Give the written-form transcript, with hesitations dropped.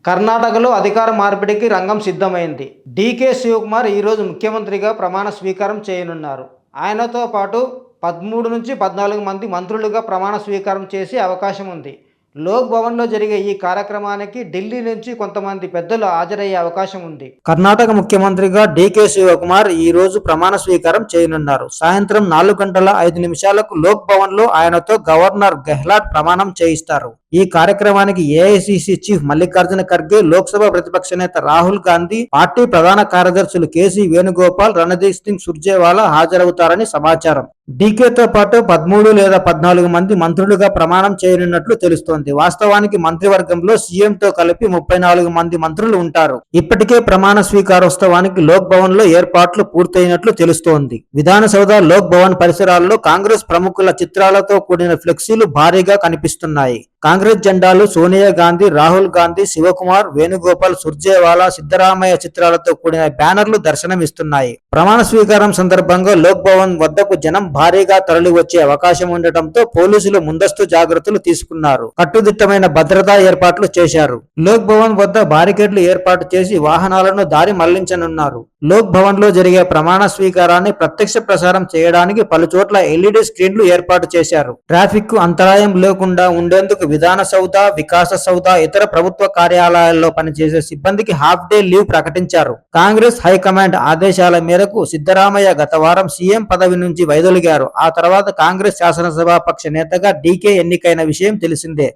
కర్ణాటకలో అధికార మార్పిడికి రంగం సిద్ధమైంది. డీకే శివకుమార్ ఈరోజు ముఖ్యమంత్రిగా ప్రమాణ స్వీకారం చేయనున్నారు. ఆయనతో పాటు 13 నుంచి 14 మంది మంత్రులుగా ప్రమాణ స్వీకారం చేసే అవకాశం ఉంది. లోక్ భవన్లో జరిగే ఈ కార్యక్రమానికి ఢిల్లీ నుంచి కొంతమంది పెద్దలు హాజరయ్యే అవకాశం ఉంది. కర్ణాటక ముఖ్యమంత్రిగా డీకే శివకుమార్ ఈ రోజు ప్రమాణ స్వీకారం చేయనున్నారు. సాయంత్రం 4:05 లోక్ భవన్లో ఆయనతో గవర్నర్ గెహ్లాట్ ప్రమాణం చేయిస్తారు. ఈ కార్యక్రమానికి ఏఐసిసి చీఫ్ మల్లికార్జున ఖర్గే, లోక్సభ ప్రతిపక్ష నేత రాహుల్ గాంధీ, పార్టీ ప్రధాన కార్యదర్శులు కేసీ వేణుగోపాల్, రణదీప్ సింగ్ సుర్జేవాలా హాజరవుతారని సమాచారం. డీకేతో పాటు 13 లేదా 14 మంది మంత్రులుగా ప్రమాణం చేయనున్నట్లు తెలుస్తోంది. వాస్తవానికి మంత్రివర్గంలో సీఎంతో కలిపి 34 మంది మంత్రులు ఉంటారు. ఇప్పటికే ప్రమాణ స్వీకారోత్సవానికి లోక్ భవన్ లో ఏర్పాట్లు పూర్తయినట్లు తెలుస్తోంది. విధానసౌధ, లోక్ భవన్ పరిసరాల్లో కాంగ్రెస్ ప్రముఖుల చిత్రాలతో కూడిన ఫ్లెక్సీలు భారీగా కనిపిస్తున్నాయి. కాంగ్రెస్ జెండాలు, సోనియా గాంధీ, రాహుల్ గాంధీ, శివకుమార్, వేణుగోపాల్, సుర్జేవాలా, సిద్ధరామయ్య చిత్రాలతో కూడిన బ్యానర్లు దర్శనమిస్తున్నాయి. ప్రమాణ స్వీకారం సందర్భంగా లోక్ భవన్ వద్దకు జనం భారీగా తరలి వచ్చే అవకాశం ఉండటంతో పోలీసులు ముందస్తు జాగ్రత్తలు తీసుకున్నారు. కట్టుదిట్టమైన భద్రతా ఏర్పాట్లు చేశారు. లోక్ భవన్ వద్ద బారికేడ్లు ఏర్పాటు చేసి వాహనాలను దారి మళ్లించనున్నారు. లోక్ భవన్ లో జరిగే ప్రమాణ స్వీకారాన్ని ప్రత్యక్ష ప్రసారం చేయడానికి పలుచోట్ల ఎల్ఈడి స్క్రీన్లు ఏర్పాటు చేశారు. ట్రాఫిక్ కు అంతరాయం లేకుండా ఉండేందుకు విధాన సౌధ, వికాస సౌధ, ఇతర ప్రభుత్వ కార్యాలయాల్లో పనిచేసే సిబ్బందికి హాఫ్ డే లీవ్ ప్రకటించారు. కాంగ్రెస్ హైకమాండ్ ఆదేశాల మేరకు సిద్ధరామయ్య గత వారం సీఎం పదవి నుంచి వైదొలిగారు. ఆ తర్వాత కాంగ్రెస్ శాసనసభాపక్ష నేతగా డీకే ఎన్నికైన విషయం తెలిసిందే.